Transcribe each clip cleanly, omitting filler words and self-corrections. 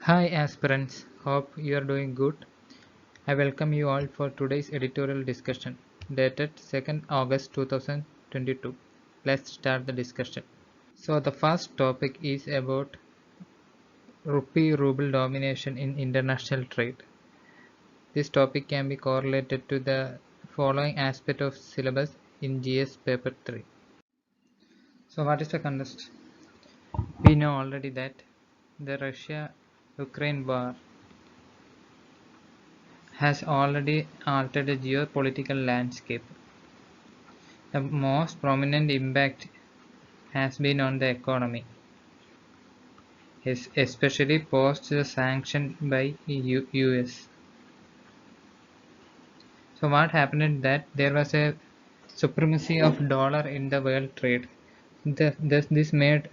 Hi aspirants, hope you are doing good. I welcome you all for today's editorial discussion dated 2nd August 2022. Let's start the discussion. So the first topic is about rupee ruble domination in international trade. This topic can be correlated to the following aspect of syllabus in GS paper 3. So what is the context? We know already that the Russia-Ukraine war has already altered the geopolitical landscape. The most prominent impact has been on the economy, especially post the sanction by US. So what happened is that there was a supremacy of dollar in the world trade. This made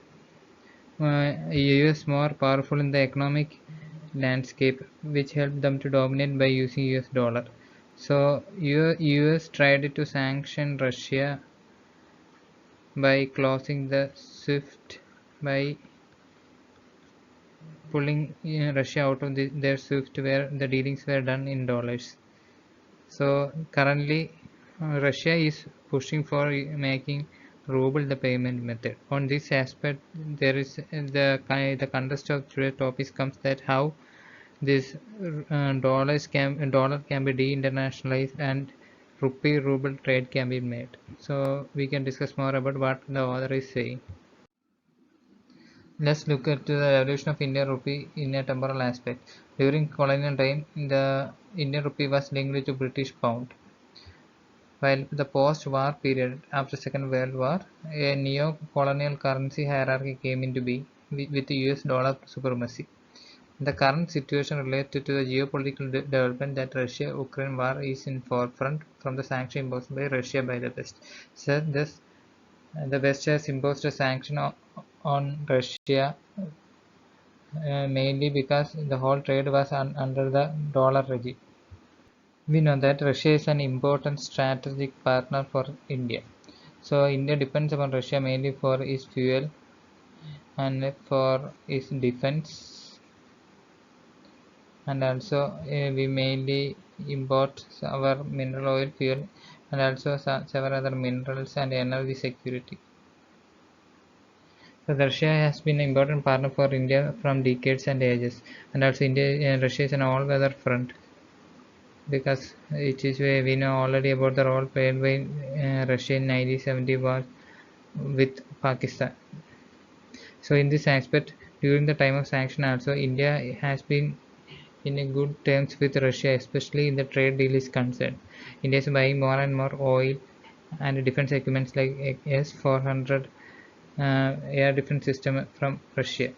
US more powerful in the economic landscape, which helped them to dominate by using US dollar. So US tried to sanction Russia by closing the SWIFT, by pulling Russia out of their SWIFT where the dealings were done in dollars. So currently Russia is pushing for making ruble the payment method. On this aspect, there is the contest of today's topic comes that how this dollar can be de-internationalized and rupee ruble trade can be made. So we can discuss more about what the author is saying. Let's look at the evolution of Indian rupee in a temporal aspect. During colonial time, the Indian rupee was linked to British pound, while the post-war period after Second World War, a neo-colonial currency hierarchy came into being with the US dollar supremacy. The current situation related to the geopolitical development that Russia-Ukraine war is in forefront from the sanction imposed by Russia by the West. So thus, the West has imposed a sanction on Russia mainly because the whole trade was under the dollar regime. We know that Russia is an important strategic partner for India. So India depends upon Russia mainly for its fuel and for its defense, and also we mainly import our mineral oil fuel and also several other minerals and energy security. So Russia has been an important partner for India from decades and ages, and also Russia is an all-weather front because it is we know already about the role played by Russia in 1970 war with Pakistan. So in this aspect, during the time of sanction also, India has been in a good terms with Russia, especially in the trade deal is concerned. India is buying more and more oil and defense equipments like S-400 air defense system from Russia.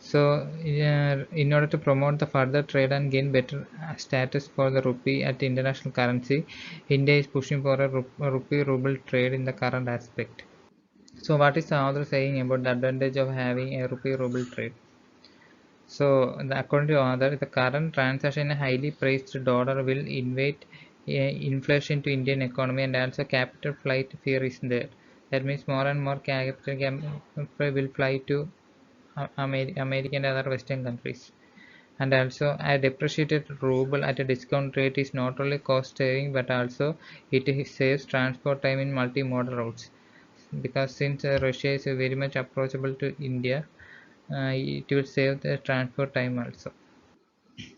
So, in order to promote the further trade and gain better status for the rupee at the international currency, India is pushing for a rupee ruble trade in the current aspect. So, what is the author saying about the advantage of having a rupee ruble trade? So, according to the author, the current transaction in a highly priced dollar will invite inflation to Indian economy, and also capital flight fear is there. That means more and more capital will fly to American and other Western countries. And also a depreciated ruble at a discount rate is not only cost saving but also it saves transport time in multimodal routes. Because since Russia is very much approachable to India, it will save the transport time also.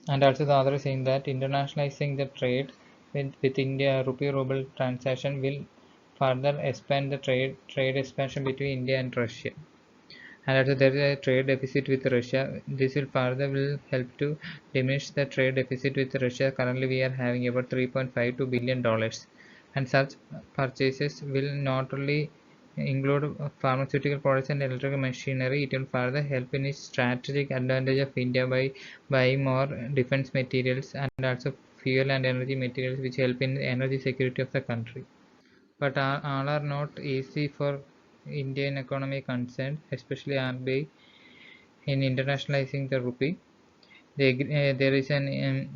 And also the other is saying that internationalizing the trade with India rupee ruble transaction will further expand the trade expansion between India and Russia. And also there is a trade deficit with Russia. This will help to diminish the trade deficit with Russia. Currently we are having about $3.52 billion, and such purchases will not only include pharmaceutical products and electrical machinery, it will further help in its strategic advantage of India by buying more defense materials and also fuel and energy materials which help in energy security of the country. But all are not easy for Indian economy concerned, especially RBI in internationalizing the rupee. There is an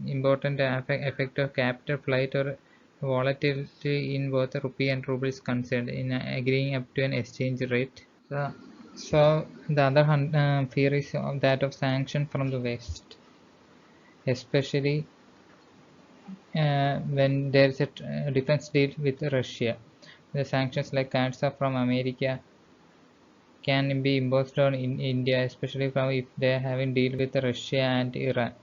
important effect of capital flight or volatility in both the rupee and ruble is concerned in agreeing up to an exchange rate. So So the other fear is that of sanction from the West, especially when there is a defense deal with Russia. The sanctions like cancer from America can be imposed on in India, especially from if they are having deal with Russia and Iran.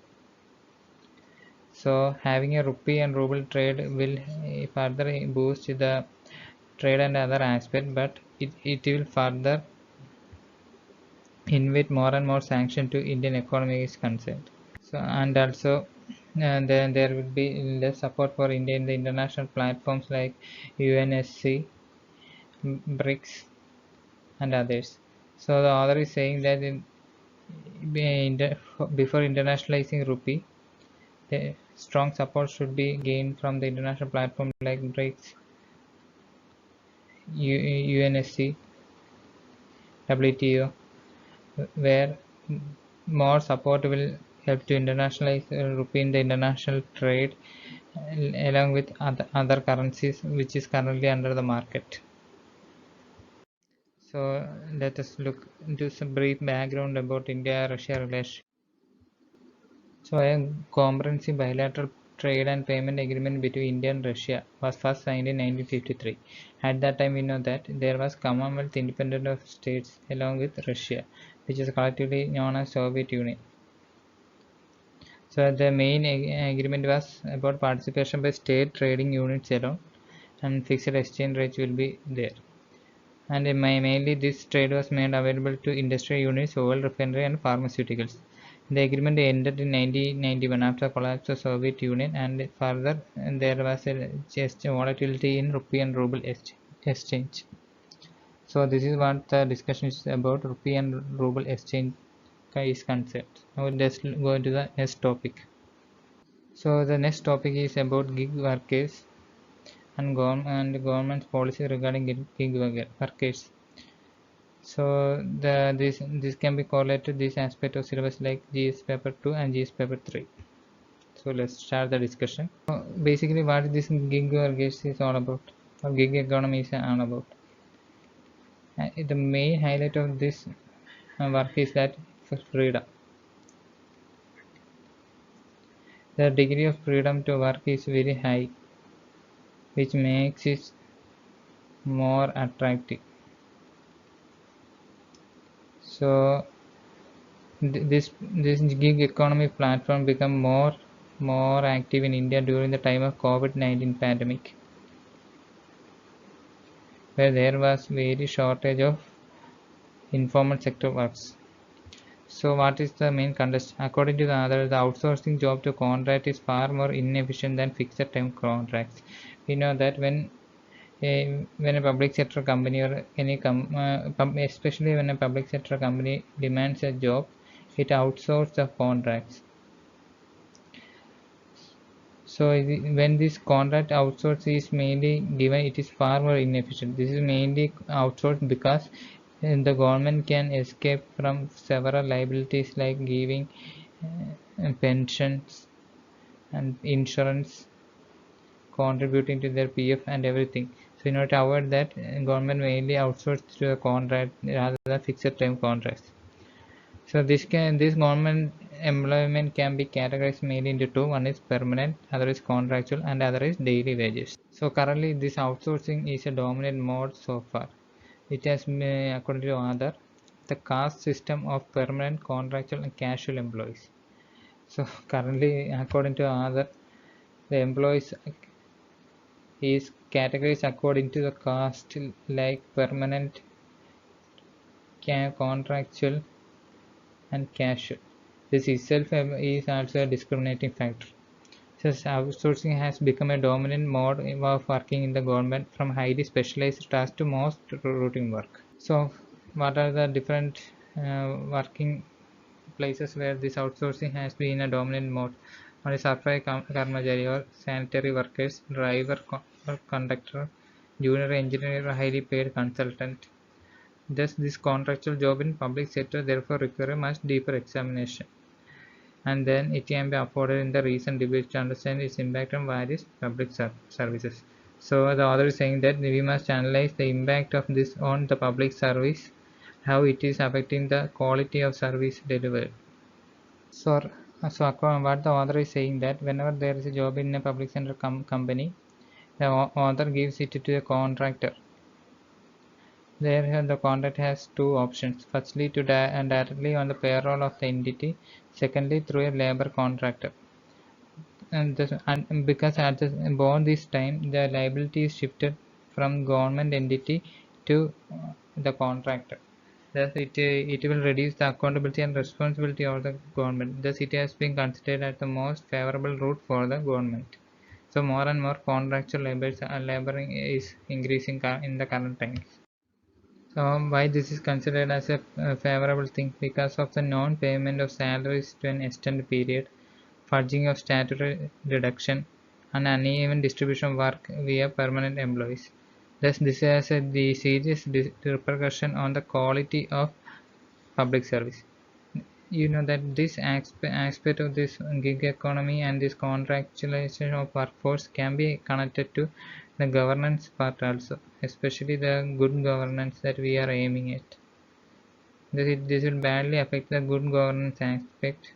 So having a rupee and ruble trade will further boost the trade and other aspect, but it will further invite more and more sanction to Indian economy is concerned. So and also then there will be less support for India in the international platforms like UNSC, BRICS, and others. So the author is saying that before internationalizing rupee, the strong support should be gained from the international platform like BRICS, UNSC, WTO, where more support will help to internationalize rupee in the international trade along with other currencies which is currently under the market. So let us look into some brief background about India-Russia relationship. So a comprehensive bilateral trade and payment agreement between India and Russia was first signed in 1953. At that time, we know that there was Commonwealth independent of states along with Russia, which is collectively known as Soviet Union. So the main agreement was about participation by state trading units alone, and fixed exchange rates will be there. And mainly this trade was made available to industrial units, oil refinery and pharmaceuticals. The agreement ended in 1991 after the collapse of the Soviet Union, and further there was a just volatility in rupee and ruble exchange. So this is what the discussion is about rupee and ruble exchange is concerned. Now let's go into the next topic. So the next topic is about gig workers and government's policy regarding gig workers. So this can be correlated this aspect of syllabus like GS paper 2 and GS paper 3. So let's start the discussion. Basically what this gig workers is all about, or gig economy is all about. The main highlight of this work is that for freedom. The degree of freedom to work is very high, which makes it more attractive. So this gig economy platform become more active in India during the time of COVID-19 pandemic, where there was very shortage of informal sector works. So what is the main contest? According to the other, the outsourcing job to contract is far more inefficient than fixed term contracts. We know that when a public sector company or any especially when a public sector company demands a job, it outsources the contracts. So when this contract outsource is mainly given, it is far more inefficient. This is mainly outsourced because the government can escape from several liabilities like giving pensions and insurance, contributing to their PF and everything. So in order to avoid that, government mainly outsource to a contract rather than fixed term contracts. So this government employment can be categorized mainly into two. One is permanent, other is contractual, and other is daily wages. So currently this outsourcing is a dominant mode so far. It has according to other the caste system of permanent, contractual, and casual employees. So currently according to other the employees is categorized according to the caste like permanent, contractual, and casual. This itself is also a discriminating factor. Since outsourcing has become a dominant mode of working in the government, from highly specialized tasks to most routine work. So, what are the different working places where this outsourcing has been a dominant mode? One is Safai Karmachari or sanitary workers, driver or conductor, junior engineer or highly paid consultant. Thus, this contractual job in public sector therefore require a much deeper examination, and then it can be afforded in the recent debates to understand its impact on various public services. So the author is saying that we must analyze the impact of this on the public service how it is affecting the quality of service delivered. So, what the author is saying that whenever there is a job in a public sector company, the author gives it to a contractor. There, the contract has two options: firstly, to directly on the payroll of the entity; secondly, through a labor contractor. And because at about this time, the liability is shifted from government entity to the contractor. Thus, it will reduce the accountability and responsibility of the government. Thus, it has been considered as the most favorable route for the government. So, more and more contractual laboring is increasing in the current times. So, why this is considered as a favorable thing? Because of the non-payment of salaries to an extended period, fudging of statutory deduction, and uneven distribution of work via permanent employees. Thus, this has the serious repercussion on the quality of public service. You know that this aspect of this gig economy and this contractualization of workforce can be connected to the governance part also, especially the good governance that we are aiming at. This will badly affect the good governance aspect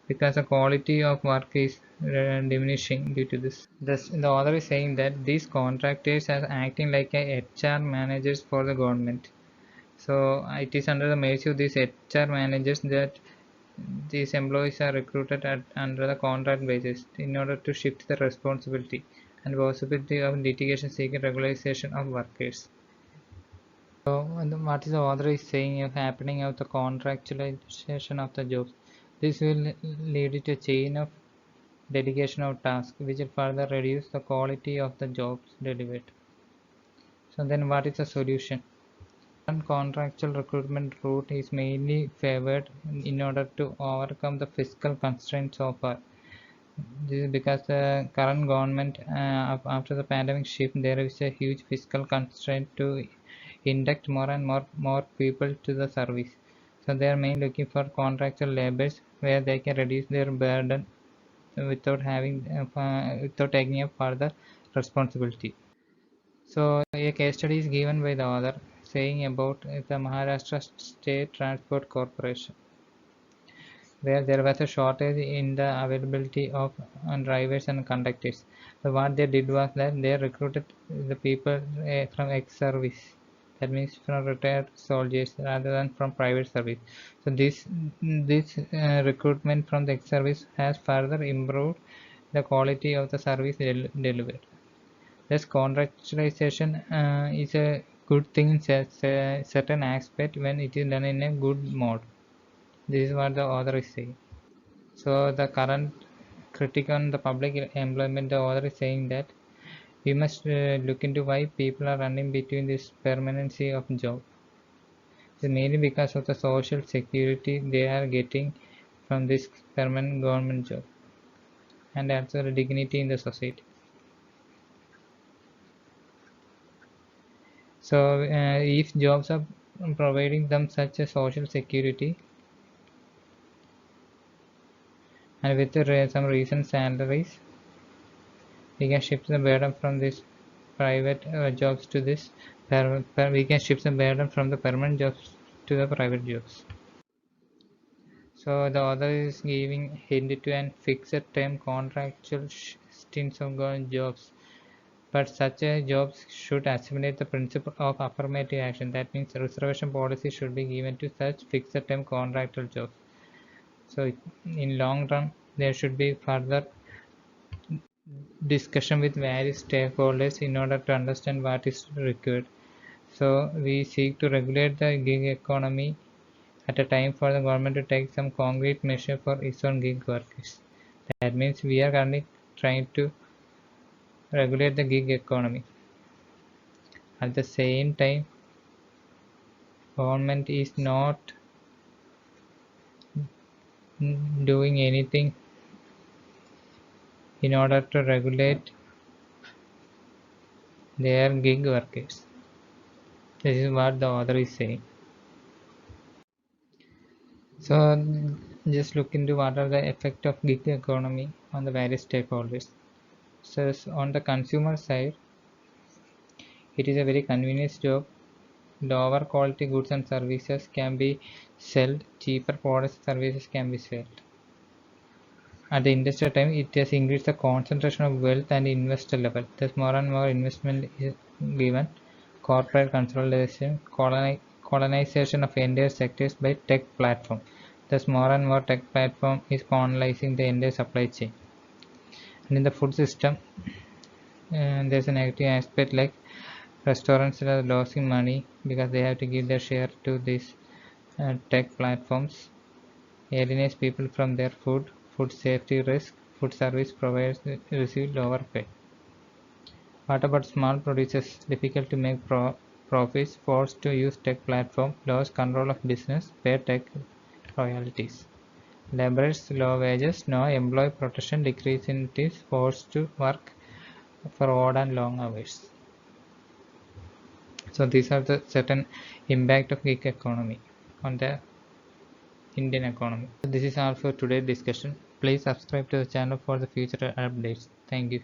because the quality of work is diminishing due to this. Thus, the author is saying that these contractors are acting like a HR managers for the government. So it is under the mercy of these HR managers that these employees are recruited under the contract basis in order to shift the responsibility and possibility of litigation seeking regularization of workers. So, what is the author is saying of happening of the contractualization of the jobs? This will lead to a chain of delegation of tasks, which will further reduce the quality of the jobs delivered. So, then what is the solution? Current contractual recruitment route is mainly favored in order to overcome the fiscal constraints so far. This is because the current government, after the pandemic shift, there is a huge fiscal constraint to induct more and more people to the service. So they are mainly looking for contractual laborers where they can reduce their burden without without taking up further responsibility. So a case study is given by the author saying about the Maharashtra State Transport Corporation, where there was a shortage in the availability of drivers and conductors. So what they did was that they recruited the people from ex-service, that means from retired soldiers rather than from private service. So this recruitment from the ex-service has further improved the quality of the service delivered. Thus, contractualization is a good thing in certain aspect when it is done in a good mode. This is what the author is saying. So the current critique on the public employment, the author is saying that we must look into why people are running between this permanency of job. It's mainly because of the social security they are getting from this permanent government job and also the dignity in the society. So if jobs are providing them such a social security and with some recent salaries, we can shift the burden from this private jobs to this we can shift the burden from the permanent jobs to the private jobs. So the author is giving hint to an fixed term contractual stints of jobs, but such a jobs should assimilate the principle of affirmative action. That means reservation policy should be given to such fixed term contractual jobs. So in long run there should be further discussion with various stakeholders in order to understand what is required. So we seek to regulate the gig economy at a time for the government to take some concrete measure for its own gig workers. That means we are currently trying to regulate the gig economy. At the same time, government is not doing anything in order to regulate their gig workers. This is what the author is saying. So just look into what are the effect of gig economy on the various stakeholders. So on the consumer side, it is a very convenient job Lower quality goods and services can be sold, cheaper products and services can be sold. At the industrial time, it has increased the concentration of wealth and investor level. Thus, more and more investment is given. Corporate consolidation, colonization of entire sectors by tech platform. Thus, more and more tech platform is colonizing the entire supply chain. And in the food system, there's a negative aspect like restaurants are losing money because they have to give their share to these tech platforms, alienates people from their food safety risk, food service providers receive lower pay. What about small producers? Difficult to make profits, forced to use tech platform, lost control of business, pay tech royalties. Laborers, low wages, no employee protection, decrease in it is forced to work for odd and long hours. So these are the certain impact of gig economy on the Indian economy. So this is all for today's discussion. Please subscribe to the channel for the future updates. Thank you.